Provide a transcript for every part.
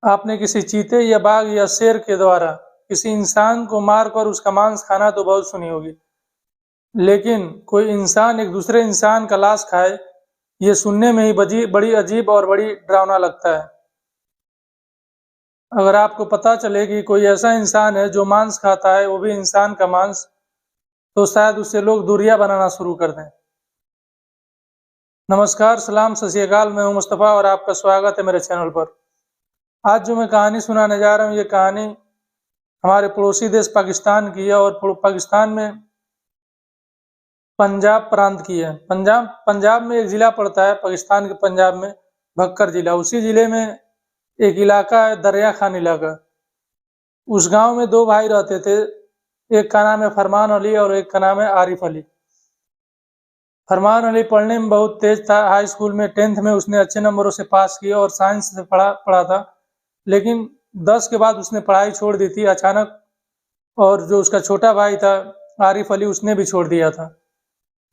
आपने किसी चीते या बाघ या शेर के द्वारा किसी इंसान को मारकर उसका मांस खाना तो बहुत सुनी होगी, लेकिन कोई इंसान एक दूसरे इंसान का लाश खाए, ये सुनने में ही बड़ी अजीब और बड़ी डरावना लगता है। अगर आपको पता चले कि कोई ऐसा इंसान है जो मांस खाता है, वो भी इंसान का मांस, तो शायद उससे लोग दूरियां बनाना शुरू कर दें। नमस्कार, सलाम, सत श्री अकाल। मैं हूं मुस्तफ़ा और आपका स्वागत है मेरे चैनल पर। आज जो मैं कहानी सुनाने जा रहा हूं, ये कहानी हमारे पड़ोसी देश पाकिस्तान की है और पाकिस्तान में पंजाब प्रांत की है। पंजाब में एक जिला पड़ता है, पाकिस्तान के पंजाब में भक्कर जिला। उसी जिले में एक इलाका है, दरिया खान इलाका। उस गांव में दो भाई रहते थे, एक का नाम है फरमान अली और एक का नाम है आरिफ अली। फरमान अली पढ़ने में बहुत तेज था। हाई स्कूल में 10th में उसने अच्छे नंबरों से पास किया और साइंस से पढ़ा था, लेकिन 10 के बाद उसने पढ़ाई छोड़ दी थी अचानक। और जो उसका छोटा भाई था आरिफ अली, उसने भी छोड़ दिया था।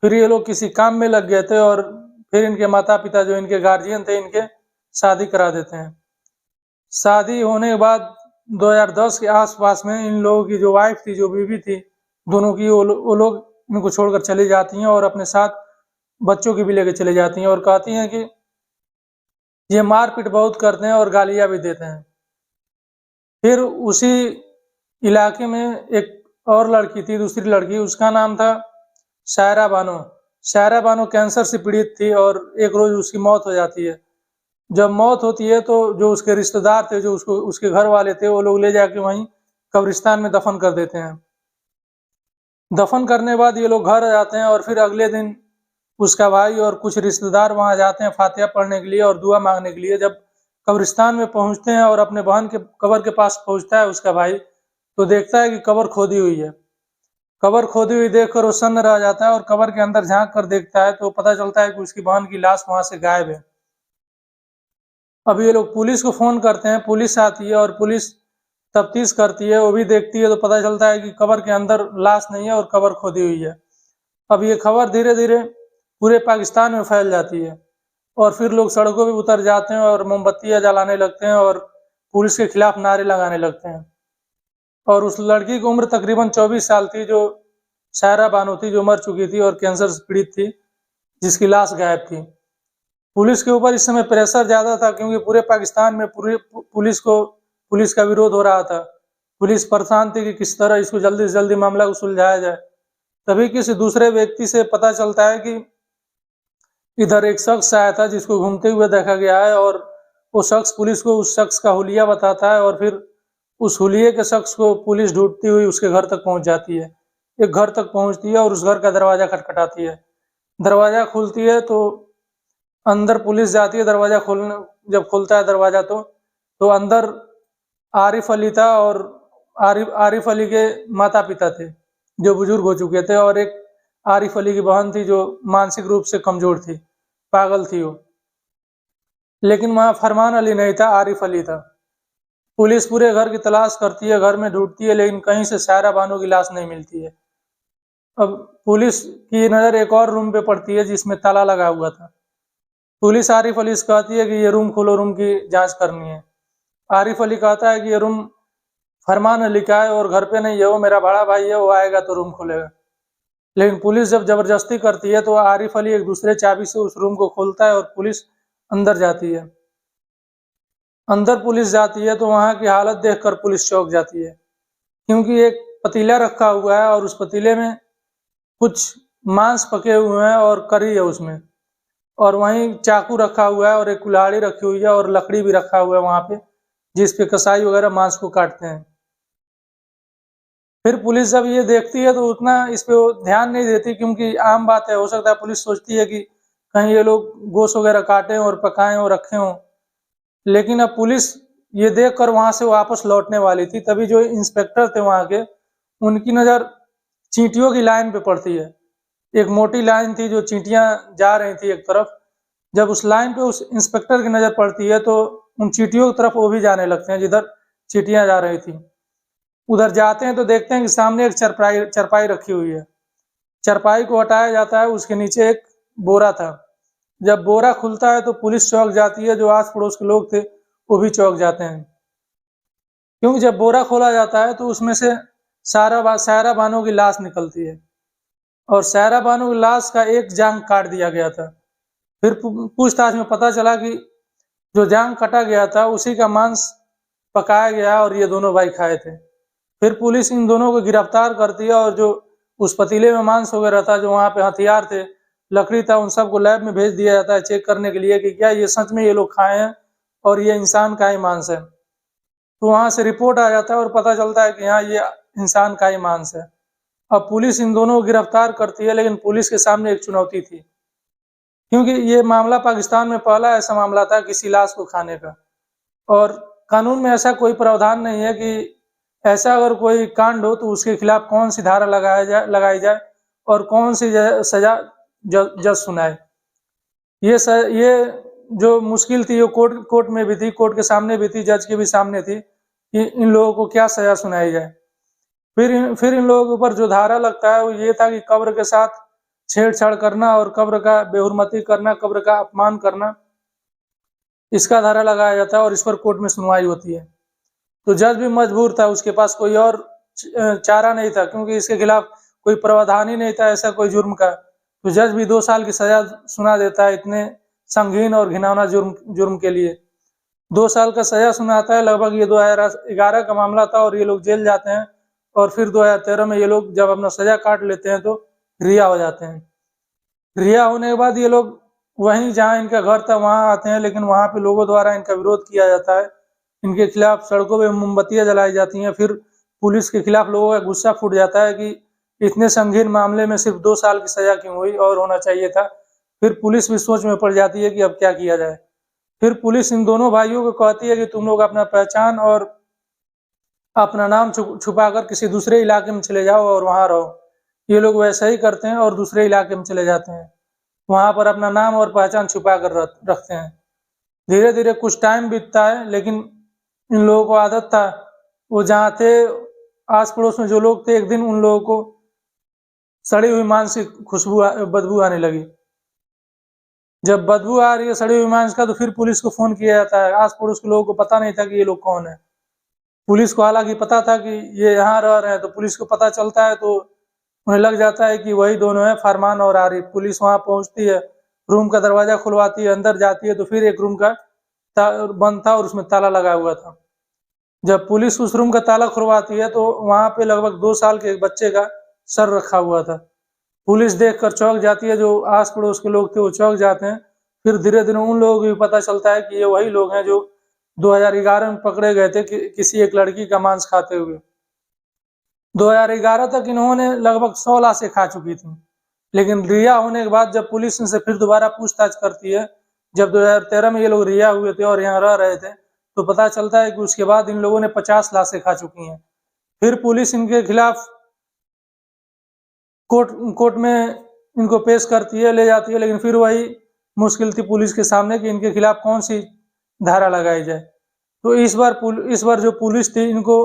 फिर ये लोग किसी काम में लग गए थे और फिर इनके माता पिता, जो इनके गार्जियन थे, इनके शादी करा देते हैं। शादी होने के बाद 2010 के आसपास में इन लोगों की जो वाइफ थी, जो बीवी थी, दोनों की वो लोग इनको छोड़कर चली जाती हैं और अपने साथ बच्चों की भी लेकर चली जाती हैं और कहती हैं कि ये मारपीट बहुत करते हैं और गालियां भी देते हैं। फिर उसी इलाके में एक और लड़की थी, दूसरी लड़की, उसका नाम था शायरा बानो। शायरा बानो कैंसर से पीड़ित थी और एक रोज उसकी मौत हो जाती है। जब मौत होती है तो जो उसके रिश्तेदार थे, जो उसके घर वाले थे, वो लोग ले जाके वहीं कब्रिस्तान में दफन कर देते हैं। दफन करने के बाद ये लोग घर आ जाते हैं और फिर अगले दिन उसका भाई और कुछ रिश्तेदार वहां जाते हैं फातिहा पढ़ने के लिए और दुआ मांगने के लिए। जब कब्रिस्तान में पहुंचते हैं और अपने बहन के कब्र के पास पहुंचता है उसका भाई, तो देखता है कि कब्र खोदी हुई है। कब्र खोदी हुई देखकर वो सन्न रह जाता है और कब्र के अंदर झांक कर देखता है तो पता चलता है कि उसकी बहन की लाश वहां से गायब है। अब ये लोग पुलिस को फोन करते हैं, पुलिस आती है और पुलिस तफ्तीश करती है, वो भी देखती है तो पता चलता है कि कब्र के अंदर लाश नहीं है और कब्र खोदी हुई है। अब ये खबर धीरे धीरे पूरे पाकिस्तान में फैल जाती है और फिर लोग सड़कों पे उतर जाते हैं और मोमबत्तियां जलाने लगते हैं और पुलिस के खिलाफ नारे लगाने लगते हैं। और उस लड़की की उम्र तकरीबन 24 साल थी, जो शायरा बानो थी, जो मर चुकी थी और कैंसर से पीड़ित थी, जिसकी लाश गायब थी। पुलिस के ऊपर इस समय प्रेशर ज्यादा था क्योंकि पूरे पाकिस्तान में पुलिस का विरोध हो रहा था। पुलिस परेशान थी कि किस तरह इसको जल्दी से जल्दी मामला को सुलझाया जाए। तभी किसी दूसरे व्यक्ति से पता चलता है कि इधर एक शख्स आया था जिसको घूमते हुए देखा गया है और वो शख्स पुलिस को उस शख्स का हुलिया बताता है और फिर उस हुलिये के शख्स को पुलिस ढूंढती हुई उसके घर तक पहुंच जाती है। एक घर तक पहुंचती है और उस घर का दरवाजा खटखटाती है। दरवाजा खुलती है तो अंदर पुलिस जाती है। दरवाजा खोलने जब खुलता है दरवाजा तो अंदर आरिफ अली था और आरिफ अली के माता पिता थे जो बुजुर्ग हो चुके थे, और एक आरिफ अली की बहन थी जो मानसिक रूप से कमजोर थी, पागल थी वो। लेकिन वहां फरमान अली नहीं था, आरिफ अली था। पुलिस पूरे घर की तलाश करती है, घर में ढूंढती है, लेकिन कहीं से शायरा बानो की लाश नहीं मिलती है। अब पुलिस की नजर एक और रूम पे पड़ती है जिसमें ताला लगा हुआ था। पुलिस आरिफ अली से कहती है कि ये रूम खोलो, रूम की जांच करनी है। आरिफ अली कहता है कि ये रूम फरमान अली का है और घर पे नहीं है, वो मेरा बड़ा भाई है, वो आएगा तो रूम खोलेगा। लेकिन पुलिस जब जबरदस्ती करती है तो आरिफ अली एक दूसरे चाबी से उस रूम को खोलता है और पुलिस अंदर जाती है। अंदर पुलिस जाती है तो वहां की हालत देखकर पुलिस चौंक जाती है, क्योंकि एक पतीला रखा हुआ है और उस पतीले में कुछ मांस पके हुए हैं और करी है उसमें, और वहीं चाकू रखा हुआ है और एक कुल्हाड़ी रखी हुई है और लकड़ी भी रखा हुआ है वहां पे, जिस पे कसाई वगैरह मांस को काटते हैं। फिर पुलिस जब ये देखती है तो उतना इस पे वो ध्यान नहीं देती, क्योंकि आम बात है, हो सकता है पुलिस सोचती है कि कहीं ये लोग गोश्त वगैरह काटे और पकाएं और रखे हों। लेकिन अब पुलिस ये देख कर वहां से वापस लौटने वाली थी, तभी जो इंस्पेक्टर थे वहां के, उनकी नजर चींटियों की लाइन पे पड़ती है। एक मोटी लाइन थी जो चींटियां जा रही थी एक तरफ। जब उस लाइन पे उस इंस्पेक्टर की नजर पड़ती है तो उन चींटियों की तरफ वो भी जाने लगते हैं जिधर चींटियां जा रही थी। उधर जाते हैं तो देखते हैं कि सामने एक चरपाई रखी हुई है। चरपाई को हटाया जाता है, उसके नीचे एक बोरा था। जब बोरा खुलता है तो पुलिस चौंक जाती है, जो आस पड़ोस के लोग थे वो भी चौंक जाते हैं। क्योंकि जब बोरा खोला जाता है तो उसमें से सायरा बानो की लाश निकलती है और सायरा बानो की लाश का एक जांग काट दिया गया था। फिर पूछताछ में पता चला कि जो जांग कटा गया था उसी का मांस पकाया गया और ये दोनों भाई खाए थे। फिर पुलिस इन दोनों को गिरफ्तार करती है और जो उस पतीले में मांस वगैरह था, जो वहाँ पे हथियार थे, लकड़ी था, उन सबको लैब में भेज दिया जाता है चेक करने के लिए कि क्या ये सच में ये लोग खाए हैं और ये इंसान का ही मांस है। तो वहाँ से रिपोर्ट आ जाता है और पता चलता है कि हाँ, ये इंसान का ही मांस है। अब पुलिस इन दोनों को गिरफ्तार करती है, लेकिन पुलिस के सामने एक चुनौती थी, क्योंकि ये मामला पाकिस्तान में पहला ऐसा मामला था किसी लाश को खाने का, और कानून में ऐसा कोई प्रावधान नहीं है कि ऐसा अगर कोई कांड हो तो उसके खिलाफ कौन सी धारा लगाई जाए और कौन सी सजा जज सुनाए। ये जो मुश्किल थी वो कोर्ट में भी थी, कोर्ट के सामने भी थी, जज के भी सामने थी कि इन लोगों को क्या सजा सुनाई जाए। फिर इन लोगों के ऊपर जो धारा लगता है वो ये था कि कब्र के साथ छेड़छाड़ करना और कब्र का बेहुरमती करना, कब्र का अपमान करना, इसका धारा लगाया जाता है और इस पर कोर्ट में सुनवाई होती है। तो जज भी मजबूर था, उसके पास कोई और चारा नहीं था, क्योंकि इसके खिलाफ कोई प्रावधान ही नहीं था ऐसा कोई जुर्म का। तो जज भी 2 साल की सजा सुना देता है इतने संगीन और घिनौना जुर्म के लिए। 2 साल का सजा सुनाता है। लगभग ये 2011 का मामला था और ये लोग जेल जाते हैं और फिर 2013 में ये लोग जब अपना सजा काट लेते हैं तो रिहा हो जाते हैं। रिहा होने के बाद ये लोग वहीं जहाँ इनका घर था वहाँ आते हैं, लेकिन वहाँ पे लोगों द्वारा इनका विरोध किया जाता है। इनके खिलाफ सड़कों पे मोमबत्तियां जलाई जाती हैं। फिर पुलिस के खिलाफ लोगों का गुस्सा फूट जाता है कि इतने संगीन मामले में सिर्फ 2 साल की सजा क्यों हुई और होना चाहिए था। फिर पुलिस भी सोच में पड़ जाती है कि अब क्या किया जाए। फिर पुलिस इन दोनों भाइयों को कहती है कि तुम लोग अपना पहचान और अपना नाम छुपाकर किसी दूसरे इलाके में चले जाओ और वहां रहो। ये लोग वैसा ही करते हैं और दूसरे इलाके में चले जाते हैं, वहां पर अपना नाम और पहचान छुपा कर रखते हैं। धीरे धीरे कुछ टाइम बीतता है, लेकिन इन लोगों को आदत था, वो जहाँ थे आस पड़ोस में जो लोग थे, एक दिन उन लोगों को सड़ी हुई मांस की बदबू आने लगी। जब बदबू आ रही है सड़ी हुई मांस का, तो फिर पुलिस को फोन किया जाता है। आस पड़ोस के लोगों को पता नहीं था कि ये लोग कौन है। पुलिस को हालांकि पता था कि ये यहाँ रह रहे हैं, तो पुलिस को पता चलता है तो उन्हें लग जाता है कि वही दोनों है, फरमान और आरिफ। पुलिस वहां पहुंचती है, रूम का दरवाजा खुलवाती है, अंदर जाती है तो फिर एक रूम का बंद था और उसमें ताला लगा हुआ था। जब पुलिस उस रूम का ताला खुलवाती है तो वहां पे लगभग 2 साल के एक बच्चे का सर रखा हुआ था। पुलिस देखकर चौंक जाती है, जो आस पड़ोस के लोग थे वो चौंक जाते हैं। फिर धीरे धीरे उन लोगों को भी पता चलता है कि ये वही लोग हैं जो 2011 में पकड़े गए थे किसी एक लड़की का मांस खाते हुए। 2011 तक इन्होंने लगभग 100 लाशें खा चुकी थी, लेकिन रिहा होने के बाद जब पुलिस इनसे फिर दोबारा पूछताछ करती है, जब 2013 में ये लोग रिहा हुए थे और यहाँ रह रहे थे, तो पता चलता है कि उसके बाद इन लोगों ने 50 लाशें खा चुकी हैं। फिर पुलिस इनके खिलाफ कोर्ट में इनको पेश करती है, ले जाती है, लेकिन फिर वही मुश्किल थी पुलिस के सामने कि इनके खिलाफ कौन सी धारा लगाई जाए। तो इस बार जो पुलिस थी इनको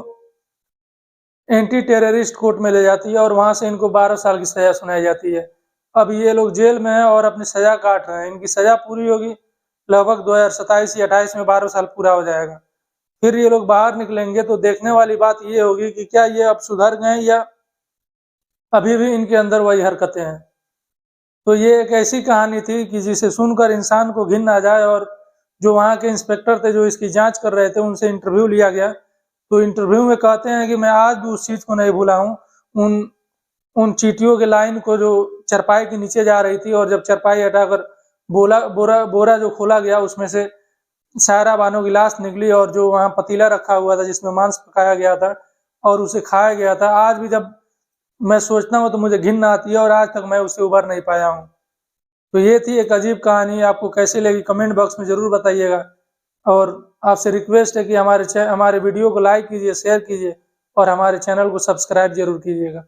एंटी टेररिस्ट कोर्ट में ले जाती है और वहां से इनको 12 साल की सजा सुनाई जाती है। अब ये लोग जेल में हैं और अपनी सजा काट रहे हैं। इनकी सजा पूरी होगी लगभग 2027 या 28 में 12 साल पूरा हो जाएगा। फिर ये लोग बाहर निकलेंगे तो देखने वाली बात ये होगी कि क्या ये अब सुधर गए या अभी भी इनके अंदर वही हरकतें हैं। तो ये एक ऐसी कहानी थी कि जिसे सुनकर इंसान को घिन आ जाए। और जो वहाँ के इंस्पेक्टर थे जो इसकी जांच कर रहे थे, उनसे इंटरव्यू लिया गया, तो इंटरव्यू में कहते हैं कि मैं आज भी उस चीज को नहीं भूला हूँ, उन चींटियों के लाइन को जो चरपाई के नीचे जा रही थी, और जब चरपाई हटाकर बोरा जो खोला गया उसमें से सायरा बानो की लाश निकली और जो वहाँ पतीला रखा हुआ था जिसमें मांस पकाया गया था और उसे खाया गया था, आज भी जब मैं सोचता हूँ तो मुझे घिन आती है और आज तक मैं उससे उबर नहीं पाया हूँ। तो ये थी एक अजीब कहानी। आपको कैसी लगी कमेंट बॉक्स में जरूर बताइएगा, और आपसे रिक्वेस्ट है कि हमारे वीडियो को लाइक कीजिए, शेयर कीजिए और हमारे चैनल को सब्सक्राइब जरूर कीजिएगा।